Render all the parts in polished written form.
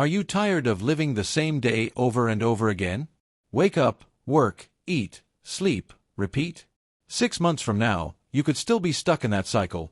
Are you tired of living the same day over and over again? Wake up, work, eat, sleep, repeat. 6 months from now, you could still be stuck in that cycle,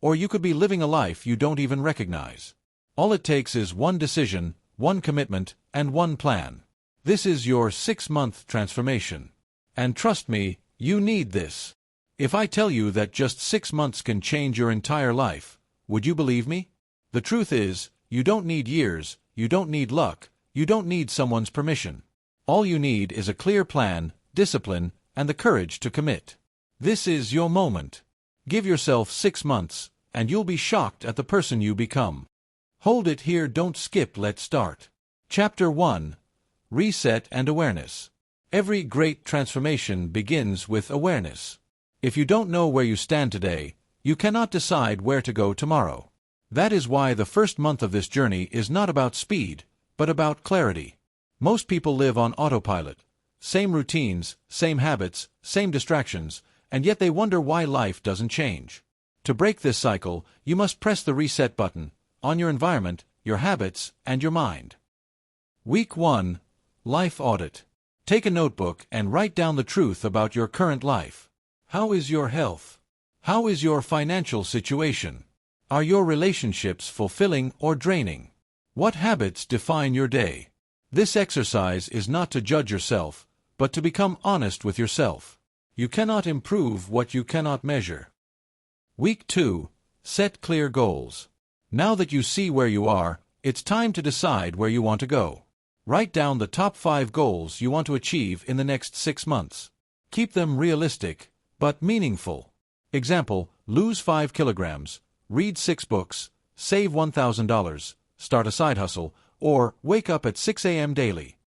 or you could be living a life you don't even recognize. All it takes is one decision, one commitment, and one plan. This is your 6-month transformation. And trust me, you need this. If I tell you that just 6 months can change your entire life, would you believe me? The truth is, you don't need years, you don't need luck, you don't need someone's permission. All you need is a clear plan, discipline, and the courage to commit. This is your moment. Give yourself 6 months, and you'll be shocked at the person you become. Hold it here, don't skip, let's start. Chapter 1. Reset and Awareness. Every great transformation begins with awareness. If you don't know where you stand today, you cannot decide where to go tomorrow. That is why the first month of this journey is not about speed, but about clarity. Most people live on autopilot. Same routines, same habits, same distractions, and yet they wonder why life doesn't change. To break this cycle, you must press the reset button on your environment, your habits, and your mind. Week 1. Life Audit. Take a notebook and write down the truth about your current life. How is your health? How is your financial situation? Are your relationships fulfilling or draining? What habits define your day? This exercise is not to judge yourself, but to become honest with yourself. You cannot improve what you cannot measure. Week 2. Set clear goals. Now that you see where you are, it's time to decide where you want to go. Write down the top 5 goals you want to achieve in the next 6 months. Keep them realistic, but meaningful. Example, lose 5 kilograms, read 6 books, save $1,000, start a side hustle, or wake up at 6 a.m. daily.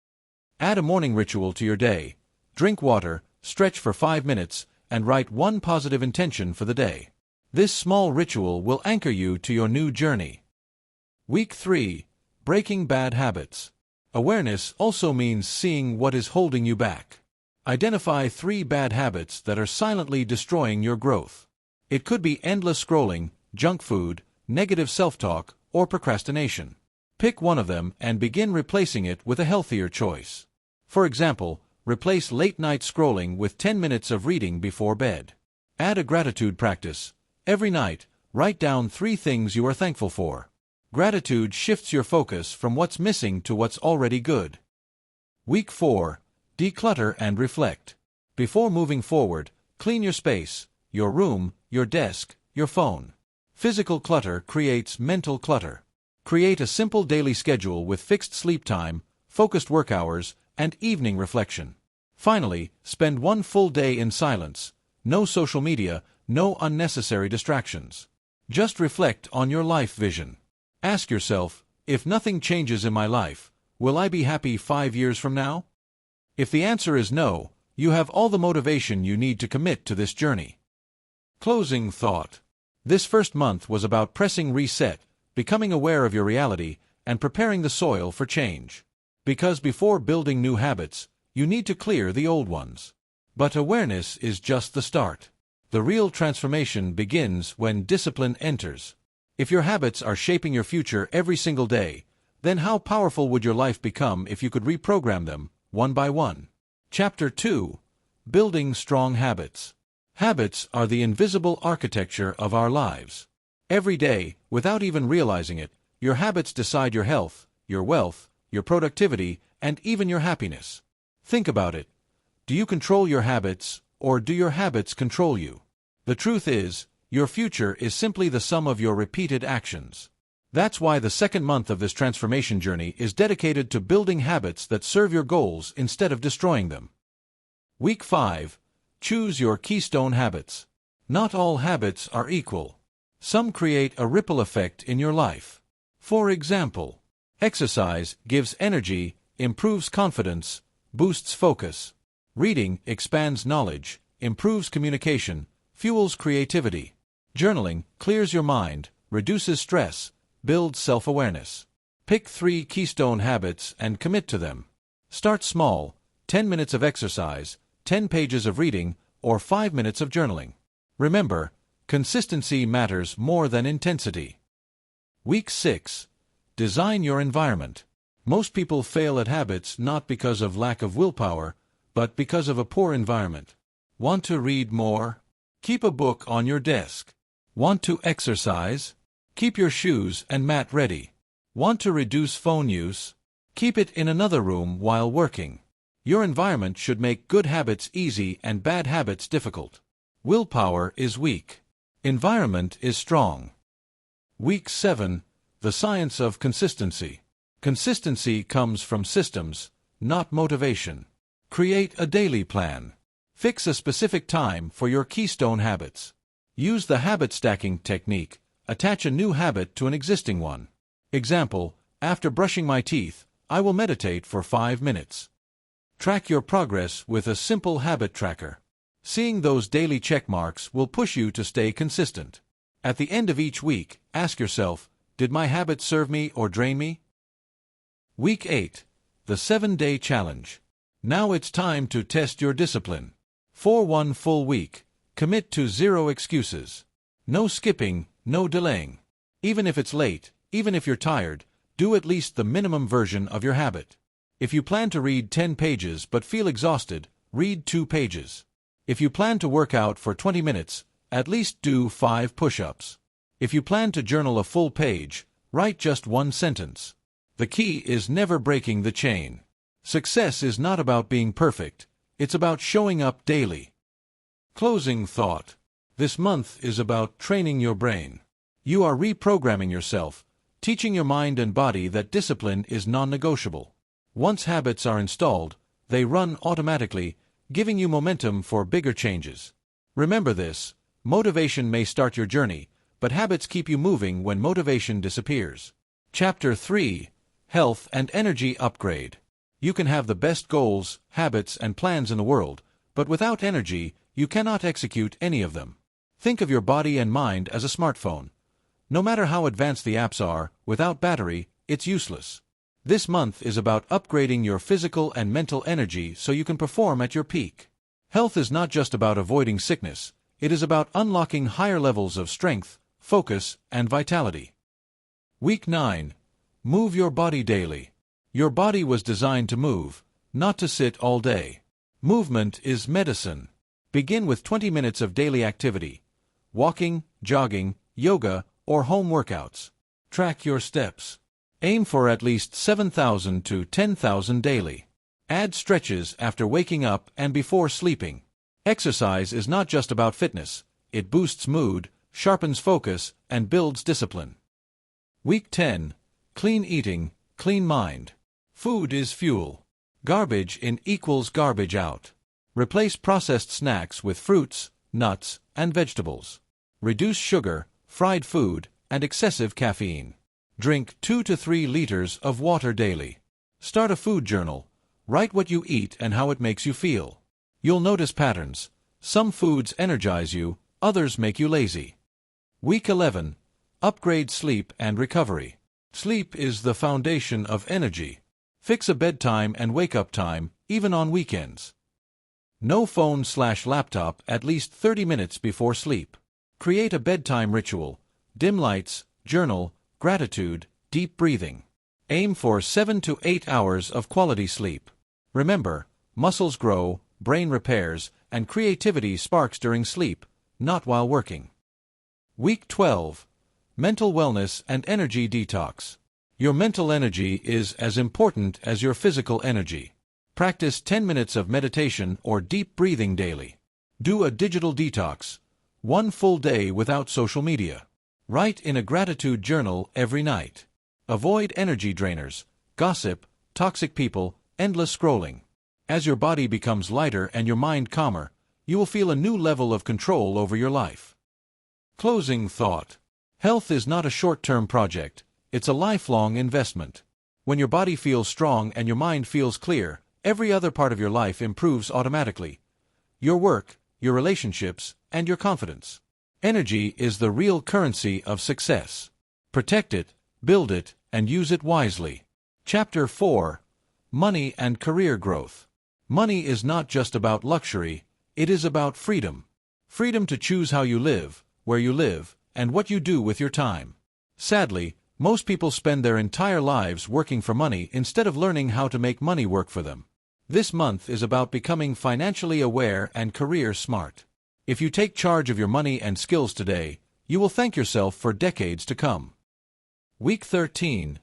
Add a morning ritual to your day. Drink water, stretch for 5 minutes, and write one positive intention for the day. This small ritual will anchor you to your new journey. Week 3. Breaking bad habits. Awareness also means seeing what is holding you back. Identify 3 bad habits that are silently destroying your growth. It could be endless scrolling, junk food, negative self-talk, or procrastination. Pick one of them and begin replacing it with a healthier choice. For example, replace late-night scrolling with 10 minutes of reading before bed. Add a gratitude practice. Every night, write down 3 things you are thankful for. Gratitude shifts your focus from what's missing to what's already good. Week 4. Declutter and reflect. Before moving forward, clean your space, your room, your desk, your phone. Physical clutter creates mental clutter. Create a simple daily schedule with fixed sleep time, focused work hours, and evening reflection. Finally, spend 1 full day in silence. No social media, no unnecessary distractions. Just reflect on your life vision. Ask yourself, if nothing changes in my life, will I be happy 5 years from now? If the answer is no, you have all the motivation you need to commit to this journey. Closing thought. This first month was about pressing reset, becoming aware of your reality, and preparing the soil for change. Because before building new habits, you need to clear the old ones. But awareness is just the start. The real transformation begins when discipline enters. If your habits are shaping your future every single day, then how powerful would your life become if you could reprogram them, one by one? Chapter 2. Building Strong Habits. Habits are the invisible architecture of our lives. Every day, without even realizing it, your habits decide your health, your wealth, your productivity, and even your happiness. Think about it. Do you control your habits, or do your habits control you? The truth is, your future is simply the sum of your repeated actions. That's why the second month of this transformation journey is dedicated to building habits that serve your goals instead of destroying them. Week 5. Choose your keystone habits. Not all habits are equal. Some create a ripple effect in your life. For example, exercise gives energy, improves confidence, boosts focus. Reading expands knowledge, improves communication, fuels creativity. Journaling clears your mind, reduces stress, builds self-awareness. Pick 3 keystone habits and commit to them. Start small, 10 minutes of exercise, 10 pages of reading, or 5 minutes of journaling. Remember, consistency matters more than intensity. Week 6. Design your environment. Most people fail at habits not because of lack of willpower, but because of a poor environment. Want to read more? Keep a book on your desk. Want to exercise? Keep your shoes and mat ready. Want to reduce phone use? Keep it in another room while working. Your environment should make good habits easy and bad habits difficult. Willpower is weak. Environment is strong. Week 7. The Science of Consistency. Consistency comes from systems, not motivation. Create a daily plan. Fix a specific time for your keystone habits. Use the habit stacking technique. Attach a new habit to an existing one. Example, after brushing my teeth, I will meditate for 5 minutes. Track your progress with a simple habit tracker. Seeing those daily check marks will push you to stay consistent. At the end of each week, ask yourself, did my habit serve me or drain me? Week 8. The 7-Day Challenge. Now it's time to test your discipline. For 1 full week, commit to 0 excuses. No skipping, no delaying. Even if it's late, even if you're tired, do at least the minimum version of your habit. If you plan to read 10 pages but feel exhausted, read 2 pages. If you plan to work out for 20 minutes, at least do 5 push-ups. If you plan to journal a full page, write just 1 sentence. The key is never breaking the chain. Success is not about being perfect, it's about showing up daily. Closing thought. This month is about training your brain. You are reprogramming yourself, teaching your mind and body that discipline is non-negotiable. Once habits are installed, they run automatically, giving you momentum for bigger changes. Remember this, motivation may start your journey, but habits keep you moving when motivation disappears. Chapter 3. Health and Energy Upgrade. You can have the best goals, habits, and plans in the world, but without energy, you cannot execute any of them. Think of your body and mind as a smartphone. No matter how advanced the apps are, without battery, it's useless. This month is about upgrading your physical and mental energy so you can perform at your peak. Health is not just about avoiding sickness, it is about unlocking higher levels of strength, focus, and vitality. Week 9. Move your body daily. Your body was designed to move, not to sit all day. Movement is medicine. Begin with 20 minutes of daily activity. Walking, jogging, yoga, or home workouts. Track your steps. Aim for at least 7,000 to 10,000 daily. Add stretches after waking up and before sleeping. Exercise is not just about fitness. It boosts mood, sharpens focus, and builds discipline. Week 10. Clean eating, clean mind. Food is fuel. Garbage in equals garbage out. Replace processed snacks with fruits, nuts, and vegetables. Reduce sugar, fried food, and excessive caffeine. Drink 2 to 3 liters of water daily. Start a food journal. Write what you eat and how it makes you feel. You'll notice patterns. Some foods energize you, others make you lazy. Week 11. Upgrade sleep and recovery. Sleep is the foundation of energy. Fix a bedtime and wake-up time, even on weekends. No phone/laptop at least 30 minutes before sleep. Create a bedtime ritual. Dim lights, journal, gratitude, deep breathing. Aim for 7 to 8 hours of quality sleep. Remember, muscles grow, brain repairs, and creativity sparks during sleep, not while working. Week 12. Mental wellness and energy detox. Your mental energy is as important as your physical energy. Practice 10 minutes of meditation or deep breathing daily. Do a digital detox. 1 full day without social media. Write in a gratitude journal every night. Avoid energy drainers, gossip, toxic people, endless scrolling. As your body becomes lighter and your mind calmer, you will feel a new level of control over your life. Closing thought. Health is not a short-term project, it's a lifelong investment. When your body feels strong and your mind feels clear, every other part of your life improves automatically. Your work, your relationships, and your confidence. Energy is the real currency of success. Protect it, build it, and use it wisely. Chapter 4. Money and Career Growth. Money is not just about luxury, it is about freedom. Freedom to choose how you live, where you live, and what you do with your time. Sadly, Most people spend their entire lives working for money instead of learning how to make money work for them. This month is about becoming financially aware and career smart. If you take charge of your money and skills today, you will thank yourself for decades to come. Week 13.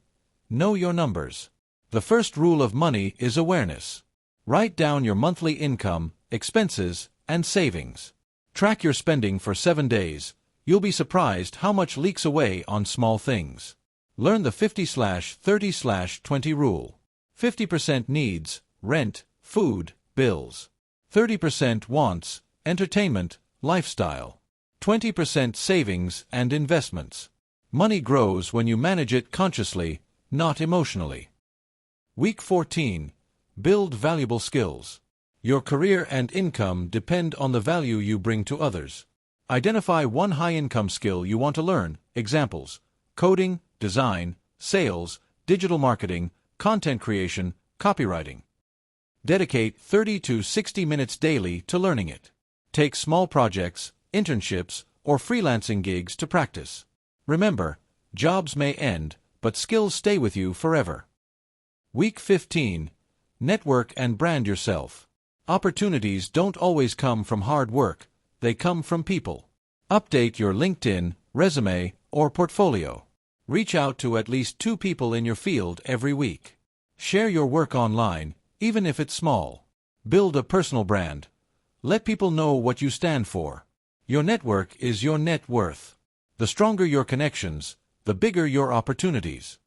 Know your numbers. The first rule of money is awareness. Write down your monthly income, expenses, and savings. Track your spending for 7 days. You'll be surprised how much leaks away on small things. Learn the 50/30/20 rule. 50% needs, rent, food, bills. 30% wants, entertainment, lifestyle. 20% savings and investments. Money grows when you manage it consciously, not emotionally. Week 14. Build valuable skills. Your career and income depend on the value you bring to others. Identify one high-income skill you want to learn. Examples: coding, design, sales, digital marketing, content creation, copywriting. Dedicate 30 to 60 minutes daily to learning it. Take small projects, internships, or freelancing gigs to practice. Remember, jobs may end, but skills stay with you forever. Week 15. Network and brand yourself. Opportunities don't always come from hard work, they come from people. Update your LinkedIn, resume, or portfolio. Reach out to at least 2 people in your field every week. Share your work online, even if it's small. Build a personal brand. Let people know what you stand for. Your network is your net worth. The stronger your connections, the bigger your opportunities.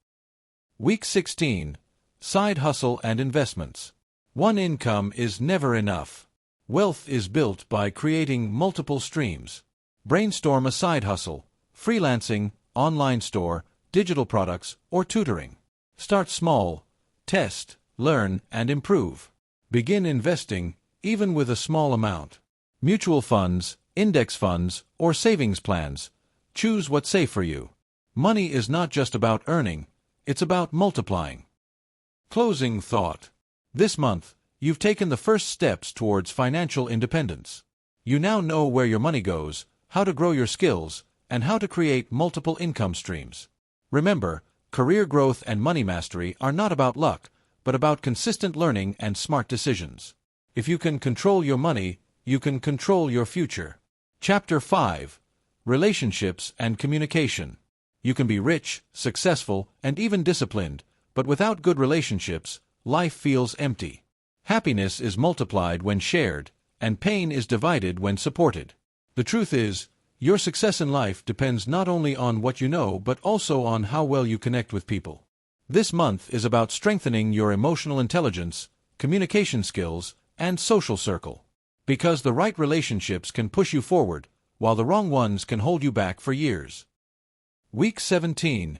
Week 16. Side hustle and investments. One income is never enough. Wealth is built by creating multiple streams. Brainstorm a side hustle: freelancing, online store, digital products, or tutoring. Start small, test, learn, and improve. Begin investing, even with a small amount. Mutual funds, index funds, or savings plans. Choose what's safe for you. Money is not just about earning, it's about multiplying. Closing thought. This month, you've taken the first steps towards financial independence. You now know where your money goes, how to grow your skills, and how to create multiple income streams. Remember, career growth and money mastery are not about luck, but about consistent learning and smart decisions. If you can control your money, you can control your future. Chapter 5. Relationships and communication. You can be rich, successful, and even disciplined, but without good relationships, life feels empty. Happiness is multiplied when shared, and pain is divided when supported. The truth is, your success in life depends not only on what you know but also on how well you connect with people. This month is about strengthening your emotional intelligence, communication skills, and social circle. Because the right relationships can push you forward, while the wrong ones can hold you back for years. Week 17.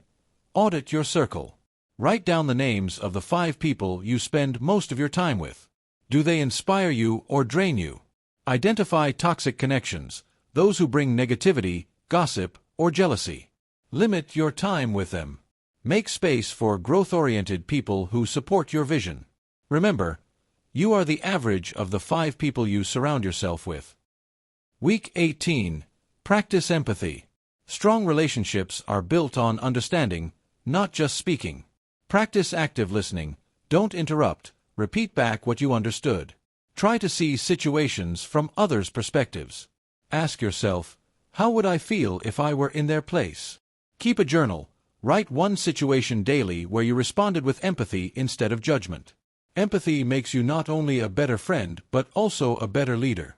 Audit your circle. Write down the names of the 5 people you spend most of your time with. Do they inspire you or drain you? Identify toxic connections, those who bring negativity, gossip, or jealousy. Limit your time with them. Make space for growth-oriented people who support your vision. Remember, you are the average of the 5 people you surround yourself with. Week 18. Practice empathy. Strong relationships are built on understanding, not just speaking. Practice active listening. Don't interrupt. Repeat back what you understood. Try to see situations from others' perspectives. Ask yourself, how would I feel if I were in their place? Keep a journal. Write one situation daily where you responded with empathy instead of judgment. Empathy makes you not only a better friend but also a better leader.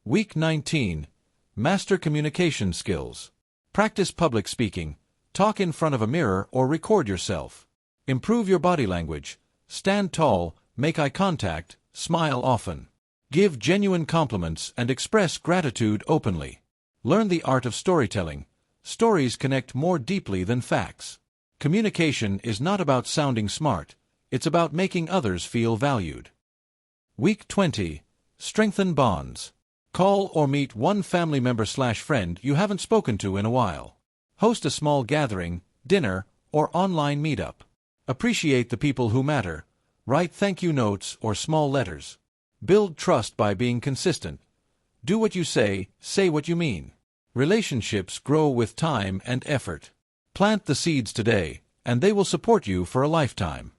Week 19. Master communication skills. Practice public speaking. Talk in front of a mirror or record yourself. Improve your body language. Stand tall, make eye contact, smile often. Give genuine compliments and express gratitude openly. Learn the art of storytelling. Stories connect more deeply than facts. Communication is not about sounding smart, it's about making others feel valued. Week 20. Strengthen bonds. Call or meet one family member/friend you haven't spoken to in a while. Host a small gathering, dinner, or online meetup. Appreciate the people who matter. Write thank you notes or small letters. Build trust by being consistent. Do what you say what you mean. Relationships grow with time and effort. Plant the seeds today, and they will support you for a lifetime.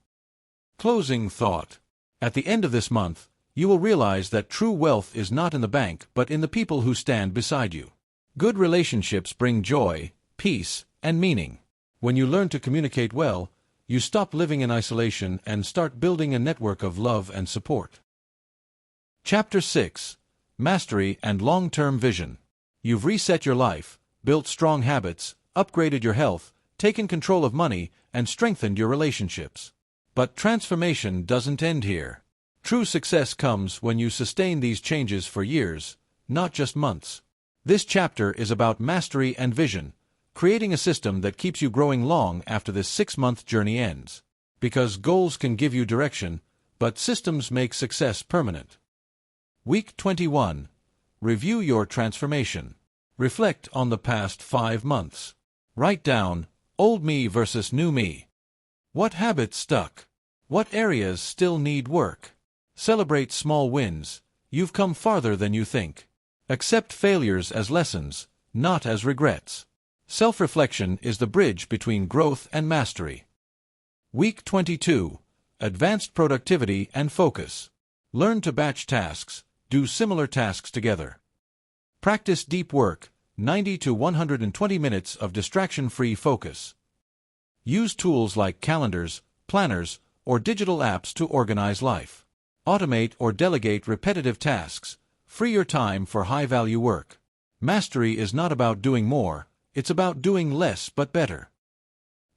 Closing thought. At the end of this month, you will realize that true wealth is not in the bank but in the people who stand beside you. Good relationships bring joy, peace, and meaning. When you learn to communicate well, you stop living in isolation and start building a network of love and support. Chapter 6. Mastery and Long-Term Vision. You've reset your life, built strong habits, upgraded your health, taken control of money, and strengthened your relationships. But transformation doesn't end here. True success comes when you sustain these changes for years, not just months. This chapter is about mastery and vision, creating a system that keeps you growing long after this 6-month journey ends. Because goals can give you direction, but systems make success permanent. Week 21. Review your transformation. Reflect on the past 5 months. Write down, old me versus new me. What habits stuck? What areas still need work? Celebrate small wins. You've come farther than you think. Accept failures as lessons, not as regrets. Self-reflection is the bridge between growth and mastery. Week 22. Advanced productivity and focus. Learn to batch tasks. Do similar tasks together. Practice deep work, 90 to 120 minutes of distraction-free focus. Use tools like calendars, planners, or digital apps to organize life. Automate or delegate repetitive tasks. Free your time for high-value work. Mastery is not about doing more, it's about doing less but better.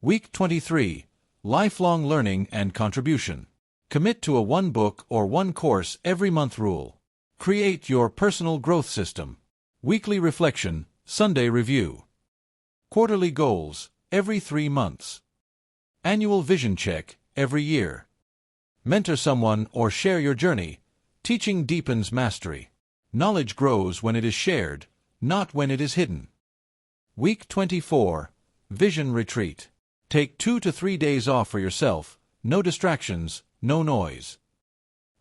Week 23. Lifelong learning and contribution. Commit to a 1 book or 1 course every month rule. Create your personal growth system. Weekly reflection, Sunday review. Quarterly goals, every 3 months. Annual vision check, every year. Mentor someone or share your journey. Teaching deepens mastery. Knowledge grows when it is shared, not when it is hidden. Week 24. Vision retreat. Take 2 to 3 days off for yourself, no distractions, no noise.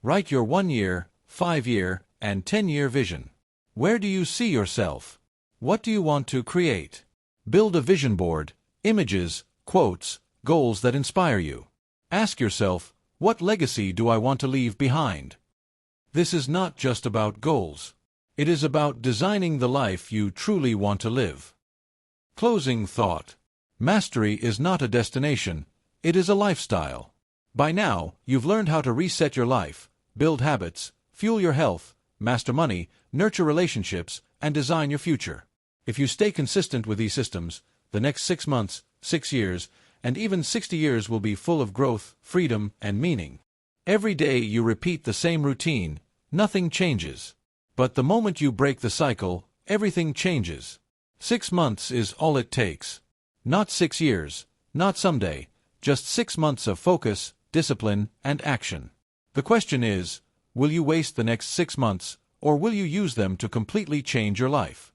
Write your 1-year, 5-year, and 10-year vision. Where do you see yourself? What do you want to create? Build a vision board, images, quotes, goals that inspire you. Ask yourself, what legacy do I want to leave behind? This is not just about goals. It is about designing the life you truly want to live. Closing thought. Mastery is not a destination, it is a lifestyle. By now, you've learned how to reset your life, build habits, fuel your health, master money, nurture relationships, and design your future. If you stay consistent with these systems, the next 6 months, 6 years, and even 60 years will be full of growth, freedom, and meaning. Every day you repeat the same routine, nothing changes. But the moment you break the cycle, everything changes. 6 months is all it takes. Not 6 years, not someday, just 6 months of focus, discipline, and action. The question is, will you waste the next 6 months, or will you use them to completely change your life?